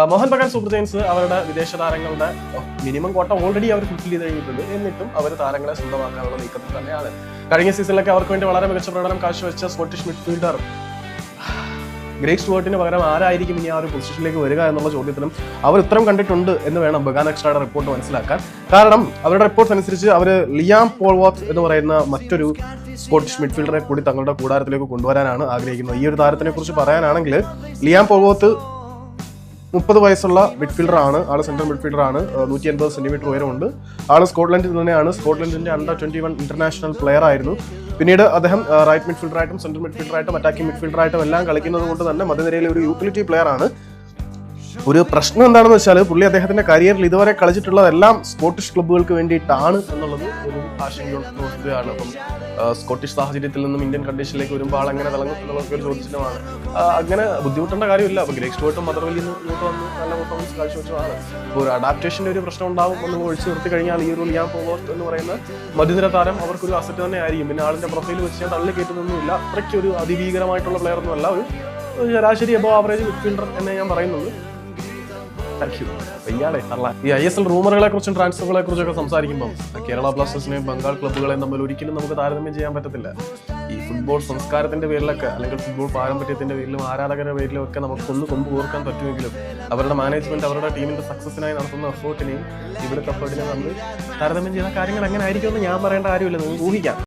Mohan Bagan super giants അവരുടെ വിദേശ താരങ്ങളുടെ മിനിമം കോട്ട ഓൾറെഡി അവർ ഫുൾഫിൽ ചെയ്ത് കഴിഞ്ഞിട്ടുണ്ട്. എന്നിട്ടും അവർ താരങ്ങളെ സ്വന്തമാക്കാനുള്ള നീക്കത്തിൽ തന്നെയാണ്. കഴിഞ്ഞ സീസണിലൊക്കെ അവർക്ക് വേണ്ടി വളരെ മികച്ച പ്രകടനം കാഴ്ചവെച്ച സ്കോട്ടിഷ് മിഡ്ഫീൽഡർ ഗ്രേഗ് സ്റ്റുവർട്ടിന് പകരം ആരായിരിക്കും ഇനി ആ ഒരു പൊസിഷനിലേക്ക് വരിക എന്നുള്ള ചോദ്യത്തിനും അവർ ഉത്തരം കണ്ടിട്ടുണ്ട് എന്ന് വേണം ബഗാൻ എക്സ്ട്രായുടെ റിപ്പോർട്ട് മനസ്സിലാക്കാൻ. കാരണം അവരുടെ റിപ്പോർട്ട് അനുസരിച്ച് അവർ ലിയാം പോൾവാത്ത് എന്ന് പറയുന്ന മറ്റൊരു സ്കോട്ടിഷ് മിഡ്ഫീൽഡറെ കൂടി തങ്ങളുടെ കൂടാരത്തിലേക്ക് കൊണ്ടുവരാനാണ് ആഗ്രഹിക്കുന്നത്. ഈ ഒരു താരത്തിനെ കുറിച്ച് പറയാനാണെങ്കിൽ ലിയാം പോൾവാത്ത് 30 വയസ്സുള്ള മിഡ്ഫീൽഡറാണ്. ആള് സെൻട്രൽ മിഡ്ഫീൽഡറാണ്. 180 സെന്റിമീറ്റർ ഉയരമുണ്ട്. ആള് സ്കോട്ട്ലൻഡിൽ തന്നെയാണ്. സ്കോട്ട്ലൻഡിന്റെ അണ്ടർ-21 ഇന്റർനാഷണൽ പ്ലെയർ ആയിരുന്നു. പിന്നീട് അദ്ദേഹം റൈറ്റ് മിഡ്ഫീൽഡറായിട്ടും സെൻട്രൽ മിഡ്ഫീൽഡറായിട്ടും അറ്റാക്കിംഗ് മിഡ്ഫീൽഡറായിട്ടും എല്ലാം കളിക്കുന്നത് കൊണ്ട് തന്നെ മധ്യനിരയിലെ ഒരു യൂട്ടിലിറ്റി പ്ലെയർ ആണ്. ഒരു പ്രശ്നം എന്താണെന്ന് വെച്ചാൽ പുള്ളി അദ്ദേഹത്തിന്റെ കരിയറിൽ ഇതുവരെ കളിച്ചിട്ടുള്ളതെല്ലാം സ്കോട്ടിഷ് ക്ലബ്ബുകൾക്ക് വേണ്ടിയിട്ടാണ് എന്നുള്ളത് ഒരു ആശങ്കയാണ്. അപ്പം സ്കോട്ടിഷ് സാഹചര്യത്തിൽ നിന്നും ഇന്ത്യൻ കണ്ടീഷനിലേക്ക് വരുമ്പോൾ ആളെങ്ങനെ തിളങ്ങും എന്നുള്ളതൊക്കെ ഒരു ചോദ്യചിഹ്നമാണ്. അങ്ങനെ ബുദ്ധിമുട്ടേണ്ട കാര്യമില്ല. അപ്പോൾ ഗ്രേഗ് സ്റ്റുവർട്ടും മദർവെല്ലിൽ നിന്ന് ഇങ്ങോട്ട് വന്ന് നല്ല പെർഫോമൻസ് കാഴ്ചവെച്ചതാണ്. ഇപ്പോൾ ഒരു അഡാപ്റ്റേഷൻ്റെ ഒരു പ്രശ്നം ഉണ്ടാവും എന്ന് ഒഴിച്ചു നിർത്തി കഴിഞ്ഞാൽ ഈ ഒരു ലിയാം പോൾവാത്ത് എന്ന് പറയുന്ന മധ്യനിര താരം അവർക്കൊരു അസറ്റ് തന്നെ ആയിരിക്കും. പിന്നെ ആളിന്റെ പ്രൊഫൈൽ വെച്ച് ഞാൻ തള്ളി കയറ്റുന്നൊന്നുമില്ല. അത്രയ്ക്ക് ഒരു അതിഭീകരമായിട്ടുള്ള പ്ലെയർ ഒന്നുമല്ല. ഒരു ശരാശരി എബോ ആവറേജ് മിഡ്ഫീൽഡർ എന്നേ ഞാൻ പറയുന്നുള്ളൂ. ഈ ISL റൂമറുകളെ കുറിച്ചും ട്രാൻസ്ഫറുകളെ കുറിച്ചൊക്കെ സംസാരിക്കുമ്പോൾ കേരള ബ്ലാസ്റ്റേഴ്സിനെയും ബംഗാൾ ക്ലബ്ബുകളെയും തമ്മിൽ ഒരിക്കലും നമുക്ക് താരതമ്യം ചെയ്യാൻ പറ്റത്തില്ല. ഈ ഫുട്ബോൾ സംസ്കാരത്തിന്റെ പേരിലൊക്കെ അല്ലെങ്കിൽ ഫുട്ബോൾ പാരമ്പര്യത്തിന്റെ പേരിലും ആരാധകരുടെ പേരിലും ഒക്കെ നമുക്കൊന്ന് കൊമ്പ് കോർക്കാൻ പറ്റുമെങ്കിലും അവരുടെ മാനേജ്മെന്റ് അവരുടെ ടീമിന്റെ സക്സസിനായി നടത്തുന്ന എഫേർട്ടിനെയും ഇവിടുത്തെ എഫേർട്ടിനെയും നമ്മൾ താരതമ്യം ചെയ്യുന്ന കാര്യങ്ങൾ എങ്ങനെ ആയിരിക്കുമെന്ന് ഞാൻ പറയേണ്ട കാര്യമില്ല, നിങ്ങൾക്ക് ഊഹിക്കാം.